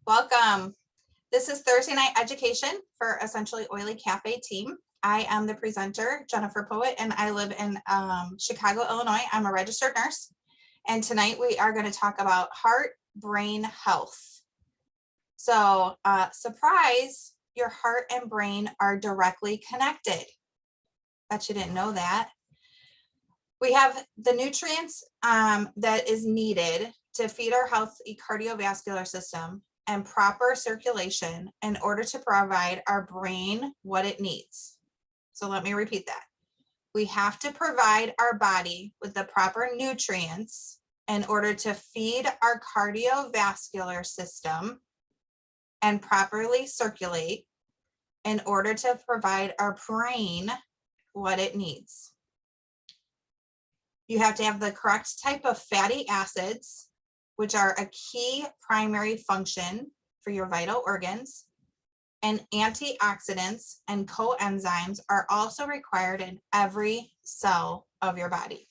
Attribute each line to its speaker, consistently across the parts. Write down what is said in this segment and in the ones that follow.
Speaker 1: Welcome. This is Thursday Night Education for Essentially Oily Cafe team. I am the presenter, Jennifer Poet, and I live in Chicago, Illinois. I'm a registered nurse. And tonight we are going to talk about heart, brain health. So surprise, your heart and brain are directly connected. Bet you didn't know that. We have the nutrients that is needed to feed our healthy cardiovascular system and proper circulation in order to provide our brain what it needs. So let me repeat that. We have to provide our body with the proper nutrients in order to feed our cardiovascular system and properly circulate in order to provide our brain what it needs. You have to have the correct type of fatty acids, which are a key primary function for your vital organs, and antioxidants and coenzymes are also required in every cell of your body.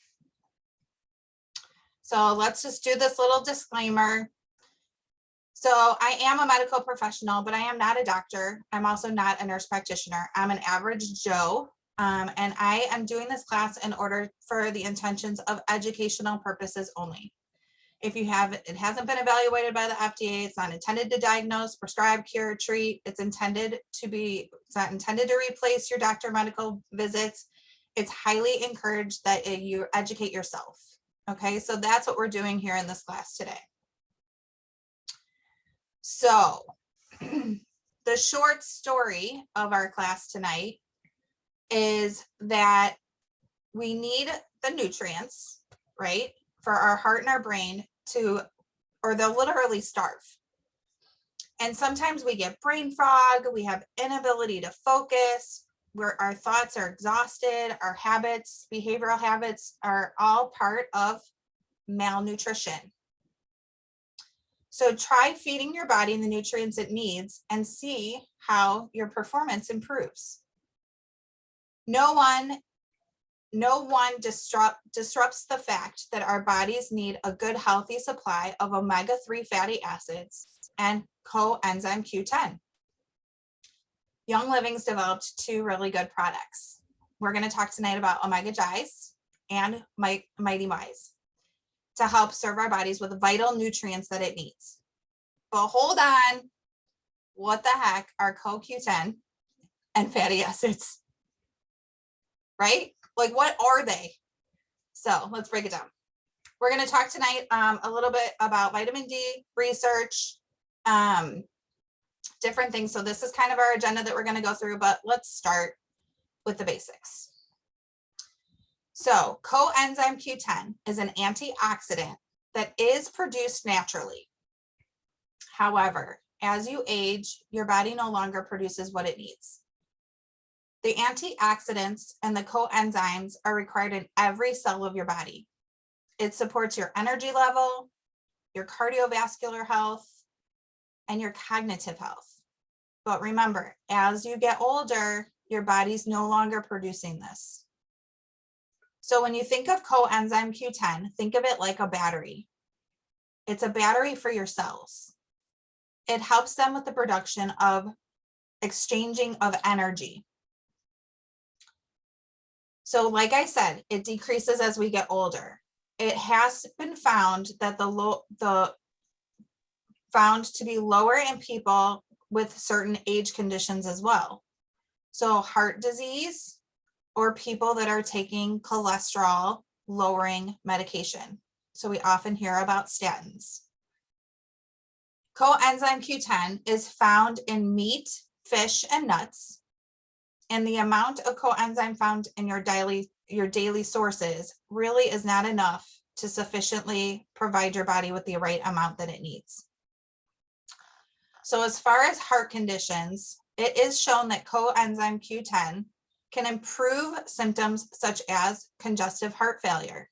Speaker 1: So let's just do this little disclaimer. So I am a medical professional, but I am not a doctor. I'm also not a nurse practitioner. I'm an average Joe. And I am doing this class in order for the intentions of educational purposes only. If you have, it hasn't been evaluated by the FDA, it's not intended to diagnose, prescribe, cure, treat. It's not intended to replace your doctor medical visits. It's highly encouraged that you educate yourself. Okay, so that's what we're doing here in this class today. So the short story of our class tonight is that we need the nutrients, right, for our heart and our brain to, or they'll literally starve. And sometimes we get brain fog, we have inability to focus, where our thoughts are exhausted, our habits, behavioral habits are all part of malnutrition. So try feeding your body the nutrients it needs and see how your performance improves. No one disrupts the fact that our bodies need a good, healthy supply of omega-3 fatty acids and coenzyme Q10. Young Living's developed two really good products. We're going to talk tonight about OmegaGize and Mindwise to help serve our bodies with vital nutrients that it needs. But hold on, what the heck are CoQ10 and fatty acids? Right? Like, what are they? So let's break it down. We're going to talk tonight a little bit about vitamin D research, different things. So this is kind of our agenda that we're going to go through, but let's start with the basics. So coenzyme Q10 is an antioxidant that is produced naturally. However, as you age, your body no longer produces what it needs. The antioxidants and the coenzymes are required in every cell of your body. It supports your energy level, your cardiovascular health, and your cognitive health. But remember, as you get older, your body's no longer producing this. So when you think of coenzyme Q10, think of it like a battery. It's a battery for your cells. It helps them with the production of exchanging of energy. So like I said, it decreases as we get older. It has been found that found to be lower in people with certain age conditions as well. So heart disease or people that are taking cholesterol lowering medication. So we often hear about statins. Coenzyme Q10 is found in meat, fish, and nuts. And the amount of coenzyme found in your daily sources really is not enough to sufficiently provide your body with the right amount that it needs. So as far as heart conditions, it is shown that coenzyme Q10 can improve symptoms such as congestive heart failure.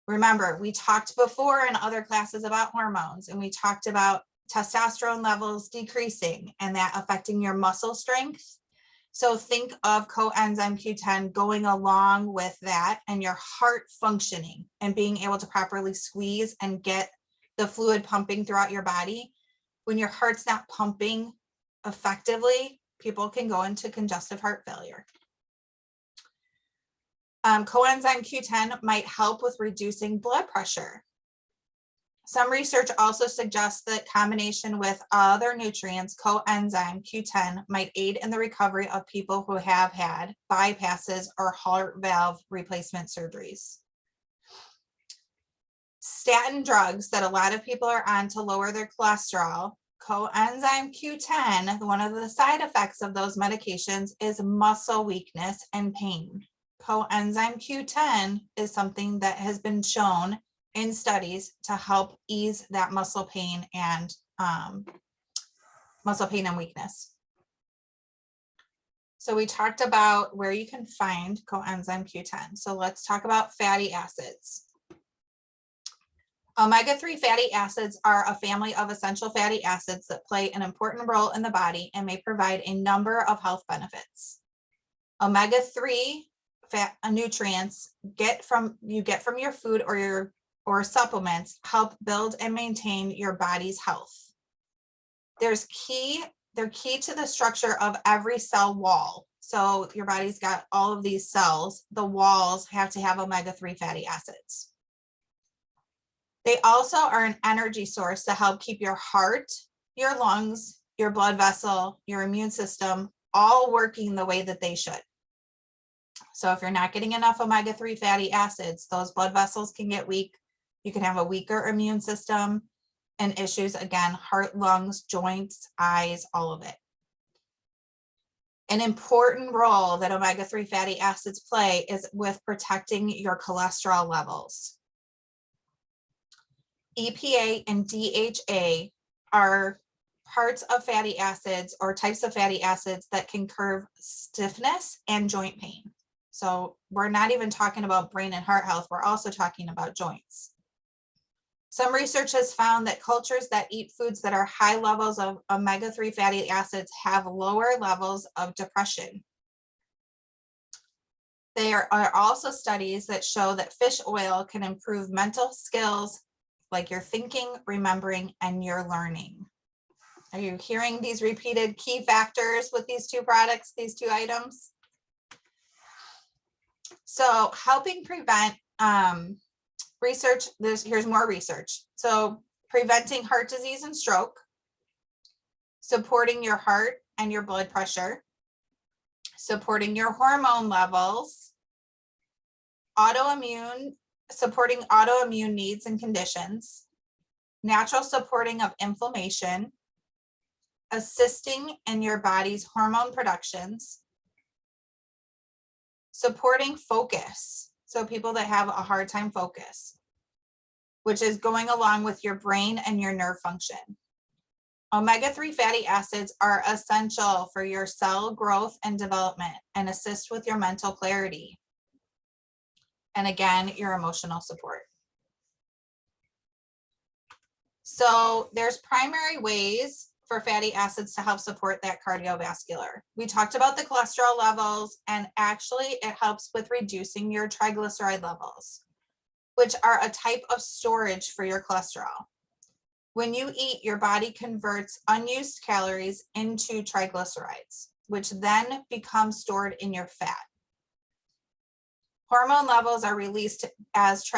Speaker 1: Remember, we talked before in other classes about hormones, and we talked about testosterone levels decreasing and that affecting your muscle strength. So think of coenzyme Q10 going along with that and your heart functioning and being able to properly squeeze and get the fluid pumping throughout your body When your heart's not pumping effectively, people can go into congestive heart failure. Coenzyme Q10 might help with reducing blood pressure. Some research also suggests that combination with other nutrients, coenzyme Q10 might aid in the recovery of people who have had bypasses or heart valve replacement surgeries. Statin drugs that a lot of people are on to lower their cholesterol, coenzyme Q10, one of the side effects of those medications is muscle weakness and pain. Coenzyme Q10 is something that has been shown in studies to help ease that muscle pain and weakness. So we talked about where you can find coenzyme Q10. So let's talk about fatty acids. Omega-3 fatty acids are a family of essential fatty acids that play an important role in the body and may provide a number of health benefits. Omega-3 fat nutrients you get from your food or supplements help build and maintain your body's health. They're key to the structure of every cell wall. So your body's got all of these cells. The walls have to have omega-3 fatty acids. They also are an energy source to help keep your heart, your lungs, your blood vessel, your immune system all working the way that they should. So if you're not getting enough omega-3 fatty acids, those blood vessels can get weak. You can have a weaker immune system and issues, again, heart, lungs, joints, eyes, all of it. An important role that omega-3 fatty acids play is with protecting your cholesterol levels. EPA and DHA are parts of fatty acids or types of fatty acids that can curb stiffness and joint pain. So we're not even talking about brain and heart health, we're also talking about joints. Some research has found that cultures that eat foods that are high levels of omega-3 fatty acids have lower levels of depression. There are also studies that show that fish oil can improve mental skills like your thinking, remembering, and your learning. Are you hearing these repeated key factors with these two products, these two items? So helping prevent research, here's more research. So preventing heart disease and stroke, supporting your heart and your blood pressure, supporting your hormone levels, supporting autoimmune needs and conditions, natural supporting of inflammation, assisting in your body's hormone productions, supporting focus. So people that have a hard time focus, which is going along with your brain and your nerve function. Omega-3 fatty acids are essential for your cell growth and development and assist with your mental clarity. And again, your emotional support. So there's primary ways for fatty acids to help support that cardiovascular. We talked about the cholesterol levels, and actually it helps with reducing your triglyceride levels, which are a type of storage for your cholesterol. When you eat, your body converts unused calories into triglycerides, which then become stored in your fat. Hormone levels are released as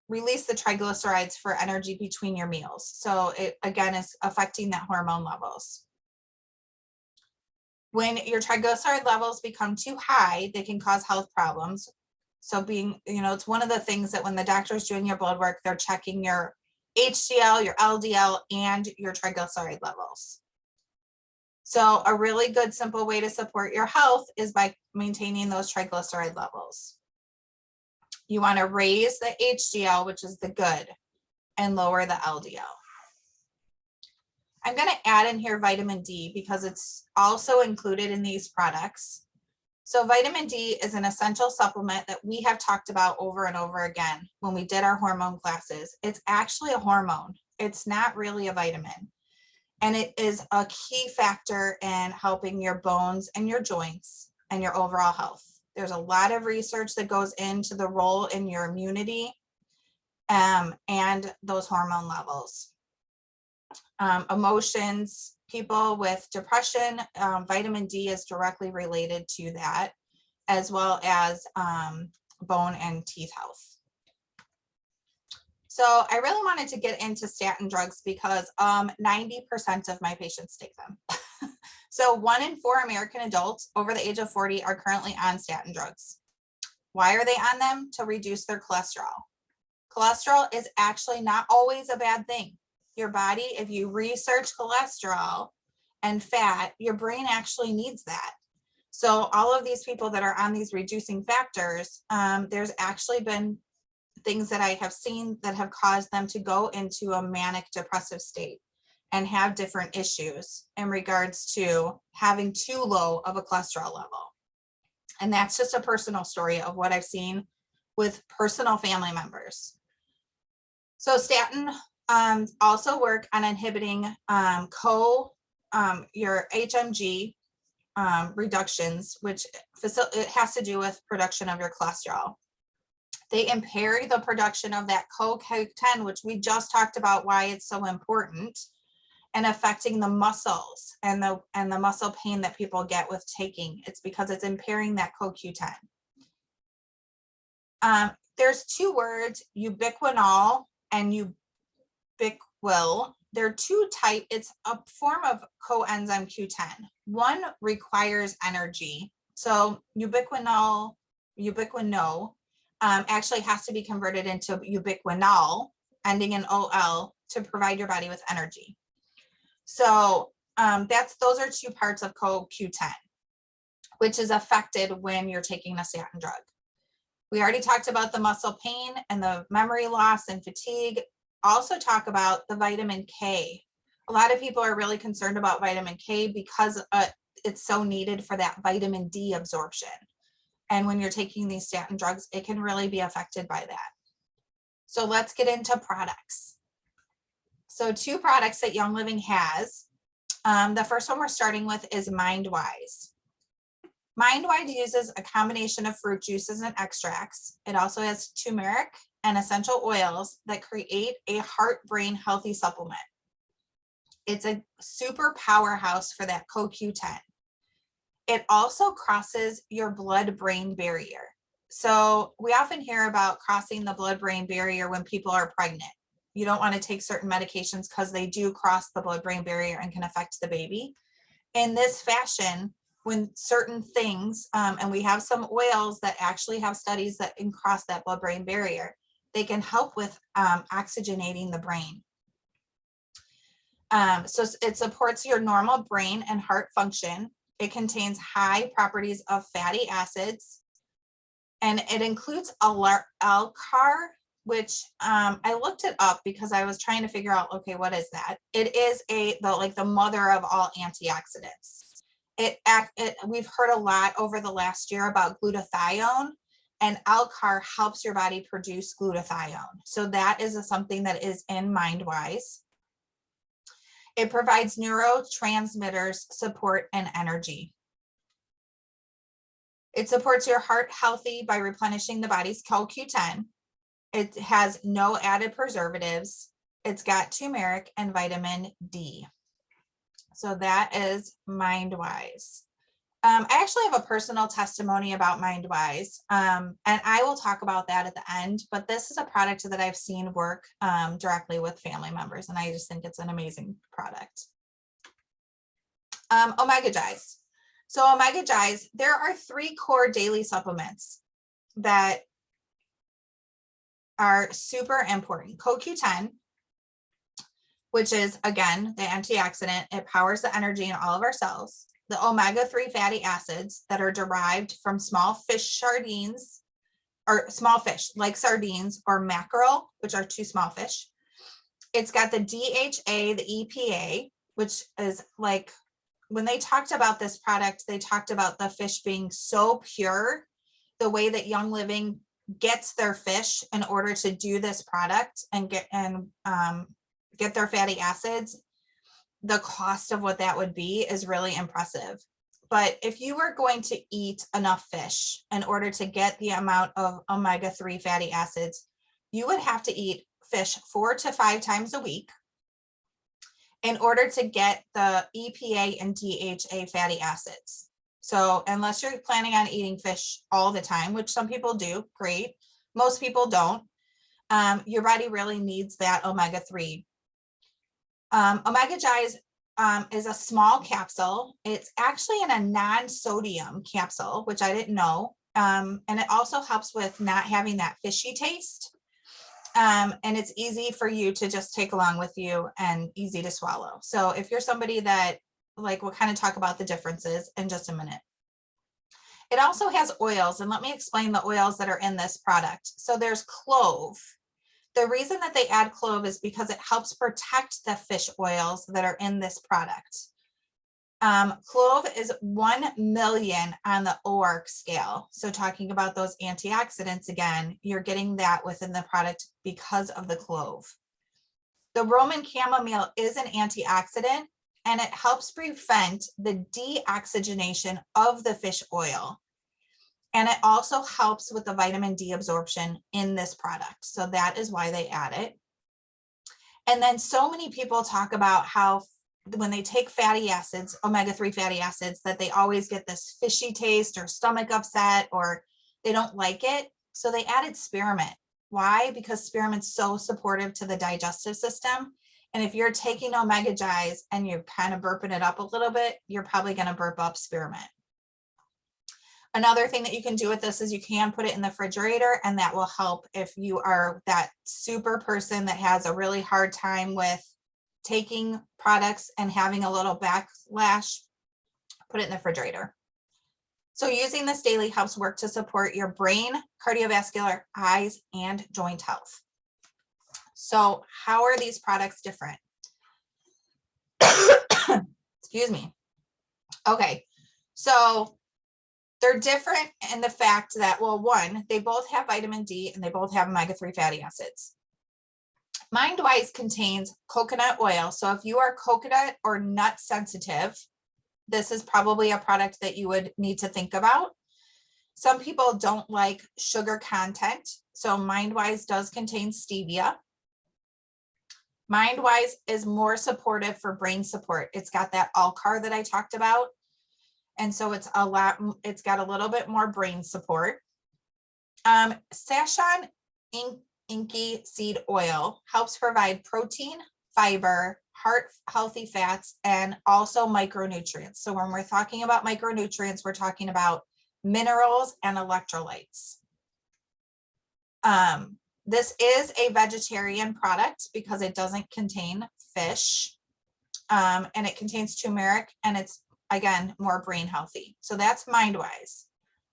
Speaker 1: release the triglycerides for energy between your meals. So it again is affecting that hormone levels. When your triglyceride levels become too high, they can cause health problems. So it's one of the things that when the doctor is doing your blood work, they're checking your HDL, your LDL, and your triglyceride levels. So a really good simple way to support your health is by maintaining those triglyceride levels. You want to raise the HDL, which is the good, and lower the LDL. I'm going to add in here vitamin D because it's also included in these products. So vitamin D is an essential supplement that we have talked about over and over again when we did our hormone classes. It's actually a hormone. It's not really a vitamin. And it is a key factor in helping your bones and your joints and your overall health. There's a lot of research that goes into the role in your immunity and those hormone levels. emotions, people with depression. Vitamin D is directly related to that, as well as bone and teeth health. So I really wanted to get into statin drugs because 90% of my patients take them. So 1 in 4 American adults over the age of 40 are currently on statin drugs. Why are they on them? To reduce their cholesterol. Cholesterol is actually not always a bad thing. Your body, if you research cholesterol and fat, your brain actually needs that. So all of these people that are on these reducing factors, there's actually been things that I have seen that have caused them to go into a manic depressive state and have different issues in regards to having too low of a cholesterol level. And that's just a personal story of what I've seen with personal family members. So statin also work on inhibiting your HMG reductions, which it has to do with production of your cholesterol. They impair the production of that CoQ10, which we just talked about why it's so important, and affecting the muscles and the muscle pain that people get with taking. It's because it's impairing that CoQ10. There's 2 words, ubiquinol and ubiquil. They're 2 types. It's a form of coenzyme Q10. One requires energy. So ubiquino actually has to be converted into ubiquinol, ending in OL, to provide your body with energy. So those are 2 parts of CoQ10, which is affected when you're taking a statin drug. We already talked about the muscle pain and the memory loss and fatigue. Also talk about the vitamin K. A lot of people are really concerned about vitamin K because it's so needed for that vitamin D absorption. And when you're taking these statin drugs, it can really be affected by that. So let's get into products. So 2 products that Young Living has. The first one we're starting with is Mindwise. Mindwise uses a combination of fruit juices and extracts. It also has turmeric and essential oils that create a heart-brain healthy supplement. It's a super powerhouse for that CoQ10. It also crosses your blood-brain barrier. So we often hear about crossing the blood-brain barrier when people are pregnant. You don't want to take certain medications because they do cross the blood-brain barrier and can affect the baby. In this fashion, when certain things, and we have some oils that actually have studies that can cross that blood-brain barrier, they can help with oxygenating the brain. So it supports your normal brain and heart function. It contains high properties of fatty acids, and it includes ALCR, which I looked it up because I was trying to figure out, okay, what is that? It is the mother of all antioxidants. We've heard a lot over the last year about glutathione, and ALCR helps your body produce glutathione. So that is something that is in Mindwise. It provides neurotransmitters, support, and energy. It supports your heart healthy by replenishing the body's CoQ10. It has no added preservatives. It's got turmeric and vitamin D. So that is Mindwise. I actually have a personal testimony about Mindwise, and I will talk about that at the end, but this is a product that I've seen work directly with family members, and I just think it's an amazing product. OmegaGize. So OmegaGize, there are 3 core daily supplements that are super important. CoQ10, which is, again, the antioxidant. It powers the energy in all of our cells. The omega-3 fatty acids that are derived from small fish sardines, or small fish like sardines or mackerel, which are 2 small fish. It's got the DHA, the EPA, which is like, when they talked about this product, they talked about the fish being so pure, the way that Young Living gets their fish in order to do this product and get their fatty acids. The cost of what that would be is really impressive. But if you were going to eat enough fish in order to get the amount of omega-3 fatty acids, you would have to eat fish 4 to 5 times a week. in order to get the EPA and DHA fatty acids. So unless you're planning on eating fish all the time, which some people do, great. Most people don't. Your body really needs that omega-3. OmegaGize is a small capsule. It's actually in a non-sodium capsule, which I didn't know. And it also helps with not having that fishy taste. And it's easy for you to just take along with you and easy to swallow. So if you're somebody that, like, we'll kind of talk about the differences in just a minute. It also has oils, and let me explain the oils that are in this product. So there's clove. The reason that they add clove is because it helps protect the fish oils that are in this product. Clove is 1 million on the OARC scale. So talking about those antioxidants again, you're getting that within the product because of the clove. The Roman chamomile is an antioxidant, and it helps prevent the deoxygenation of the fish oil. And it also helps with the vitamin D absorption in this product. So that is why they add it. And then so many people talk about how when they take fatty acids, omega-3 fatty acids, that they always get this fishy taste or stomach upset, or they don't like it. So they added spearmint. Why? Because spearmint's so supportive to the digestive system. And if you're taking OmegaGize and you're kind of burping it up a little bit, you're probably going to burp up spearmint. Another thing that you can do with this is you can put it in the refrigerator, and that will help if you are that super person that has a really hard time with taking products and having a little backlash. Put it in the refrigerator. So using this daily helps work to support your brain, cardiovascular, eyes, and joint health. So how are these products different? Excuse me. Okay, so they're different in the fact that, well, one, they both have vitamin D and they both have omega-3 fatty acids. Mindwise contains coconut oil. So if you are coconut or nut sensitive, this is probably a product that you would need to think about. Some people don't like sugar content, so Mindwise does contain stevia. Mindwise is more supportive for brain support. It's got that ALCR that I talked about. And so it's got a little bit more brain support. Sashon Inky seed oil helps provide protein, fiber, heart healthy fats, and also micronutrients. So when we're talking about micronutrients, we're talking about minerals and electrolytes. This is a vegetarian product because it doesn't contain fish, and it contains turmeric, and it's, again, more brain healthy. So that's Mindwise.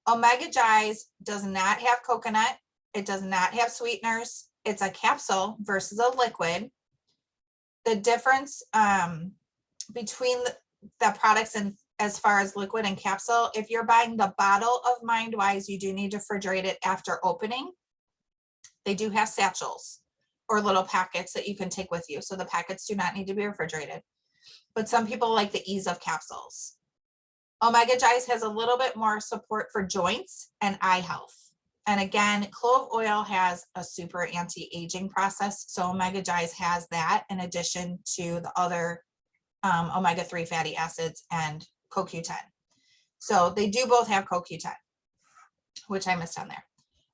Speaker 1: OmegaGize does not have coconut. It does not have sweeteners. It's a capsule versus a liquid. The difference between the products and as far as liquid and capsule, if you're buying the bottle of Mindwise, you do need to refrigerate it after opening. They do have satchels or little packets that you can take with you. So the packets do not need to be refrigerated. But some people like the ease of capsules. OmegaGize has a little bit more support for joints and eye health. And again, clove oil has a super anti-aging process. So OmegaGize has that in addition to the other omega-3 fatty acids and CoQ10. So they do both have CoQ10, which I missed on there.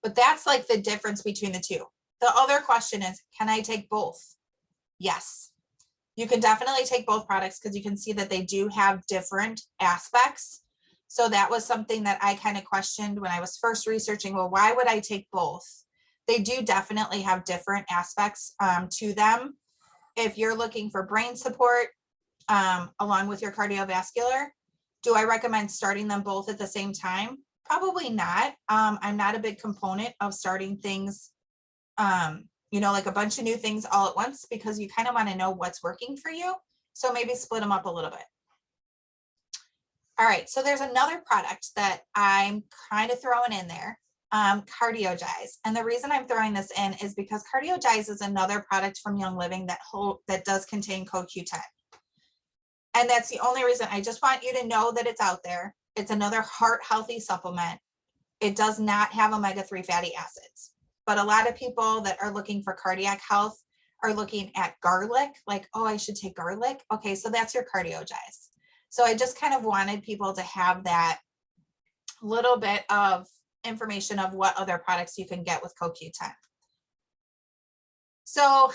Speaker 1: But that's like the difference between the two. The other question is, can I take both? Yes, you can definitely take both products because you can see that they do have different aspects. So that was something that I kind of questioned when I was first researching, well, why would I take both? They do definitely have different aspects to them. If you're looking for brain support along with your cardiovascular, do I recommend starting them both at the same time? Probably not. I'm not a big component of starting things, like a bunch of new things all at once, because you kind of want to know what's working for you. So maybe split them up a little bit. All right, so there's another product that I'm kind of throwing in there, CardioGize. And the reason I'm throwing this in is because CardioGize is another product from Young Living that does contain CoQ10. And that's the only reason. I just want you to know that it's out there. It's another heart healthy supplement. It does not have omega-3 fatty acids, but a lot of people that are looking for cardiac health are looking at garlic, like, oh, I should take garlic. Okay, so that's your CardioGize. So I just kind of wanted people to have that little bit of information of what other products you can get with CoQ10. So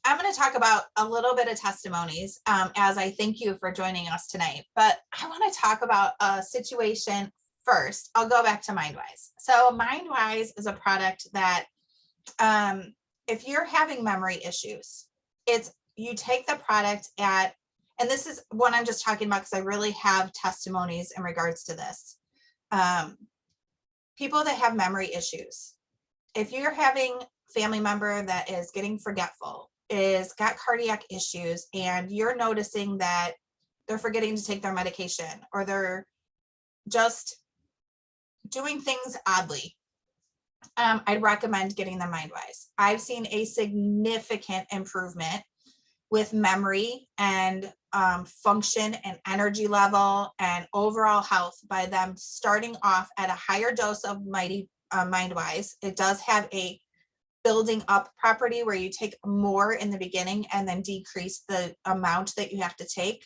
Speaker 1: I'm going to talk about a little bit of testimonies as I thank you for joining us tonight. But I want to talk about a situation first. I'll go back to Mindwise. So Mindwise is a product that if you're having memory issues, you take the product and this is what I'm just talking about because I really have testimonies in regards to this. People that have memory issues, if you're having a family member that is getting forgetful, is got cardiac issues, and you're noticing that they're forgetting to take their medication or they're just doing things oddly, I'd recommend getting the Mindwise. I've seen a significant improvement with memory and function and energy level and overall health by them starting off at a higher dose of Mindwise. It does have a building up property where you take more in the beginning and then decrease the amount that you have to take.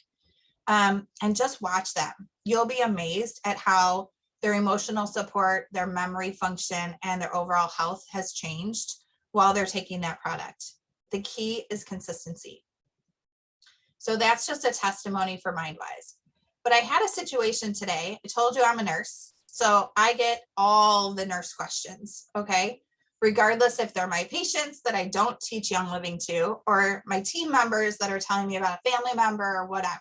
Speaker 1: And just watch them. You'll be amazed at how their emotional support, their memory function, and their overall health has changed while they're taking that product. The key is consistency. So that's just a testimony for Mindwise. But I had a situation today. I told you I'm a nurse, so I get all the nurse questions, okay? Regardless if they're my patients that I don't teach Young Living to, or my team members that are telling me about a family member or whatever.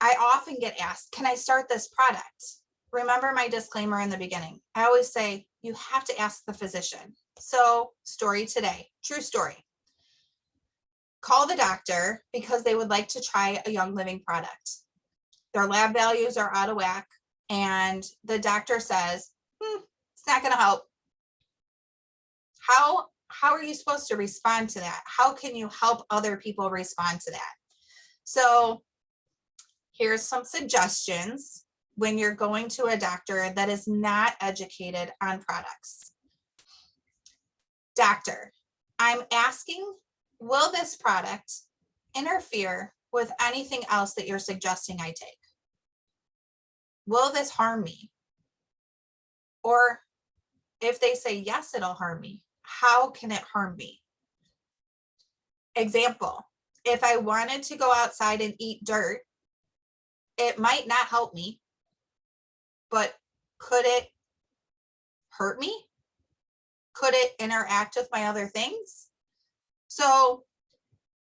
Speaker 1: I often get asked, can I start this product? Remember my disclaimer in the beginning. I always say, you have to ask the physician. So story today, true story. Call the doctor because they would like to try a Young Living product. Their lab values are out of whack, and the doctor says, it's not going to help. How are you supposed to respond to that? How can you help other people respond to that? So here's some suggestions when you're going to a doctor that is not educated on products. Doctor, I'm asking, will this product interfere with anything else that you're suggesting I take? Will this harm me? Or if they say, yes, it'll harm me, how can it harm me? Example, if I wanted to go outside and eat dirt, it might not help me, but could it hurt me? Could it interact with my other things? So,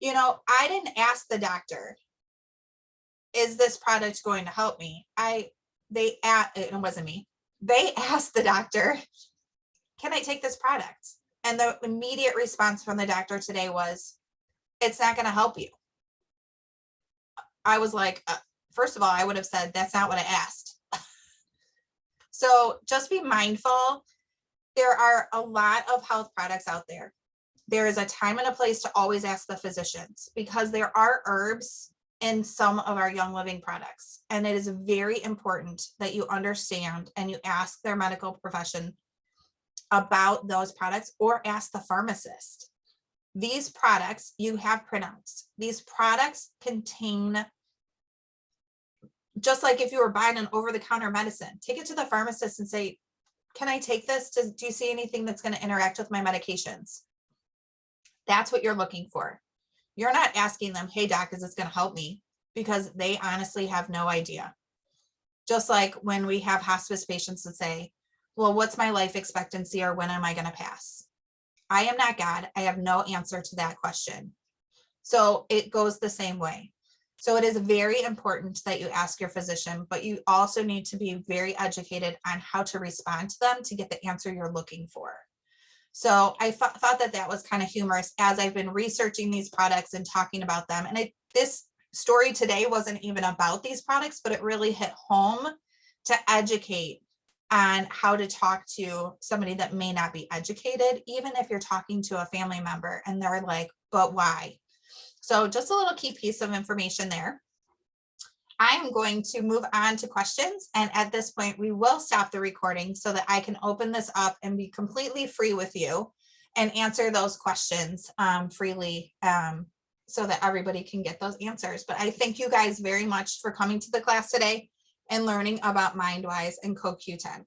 Speaker 1: I didn't ask the doctor, is this product going to help me? It wasn't me. They asked the doctor, can I take this product? And the immediate response from the doctor today was, it's not going to help you. I was like, first of all, I would have said, that's not what I asked. So just be mindful. There are a lot of health products out there. There is a time and a place to always ask the physicians because there are herbs in some of our Young Living products. And it is very important that you understand and you ask their medical profession about those products or ask the pharmacist. These products, you have printouts. These products contain, just like if you were buying an over-the-counter medicine, take it to the pharmacist and say, can I take this? Do you see anything that's going to interact with my medications? That's what you're looking for. You're not asking them, hey, doc, is this going to help me? Because they honestly have no idea. Just like when we have hospice patients that say, well, what's my life expectancy or when am I going to pass? I am not God. I have no answer to that question. So it goes the same way. So it is very important that you ask your physician, but you also need to be very educated on how to respond to them to get the answer you're looking for. So I thought that was kind of humorous as I've been researching these products and talking about them. And this story today wasn't even about these products, but it really hit home to educate on how to talk to somebody that may not be educated, even if you're talking to a family member and they're like, but why? So just a little key piece of information there. I am going to move on to questions. And at this point, we will stop the recording so that I can open this up and be completely free with you. and answer those questions freely so that everybody can get those answers. But I thank you guys very much for coming to the class today and learning about Mindwise and CoQ10.